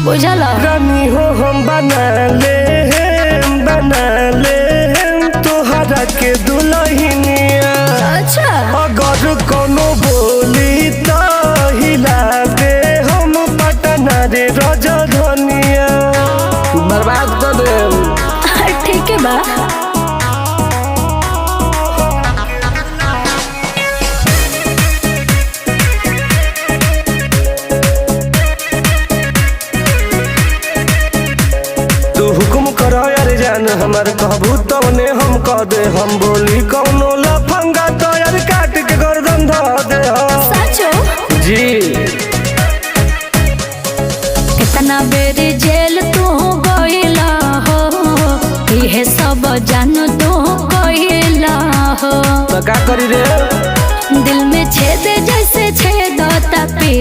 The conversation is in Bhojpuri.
बुझल रानी हो हम बना ले तोहरा के दुल्हनिया। अच्छा अगर कोनो बोली तो हिला दे हम पटना रे राजधानिया। बर्बाद कर दे। ठीक है बा। जान हमार कहबू तवने हम कह दे। हम बोली कौनो लफंगा तो यार काट के गर्दन ध दे। सचो जी कितना बेर जेल तू गइला हो, इहे सब जान तू कइला हो। तो का करी रे? दिल में छेद जैसे छेदता पी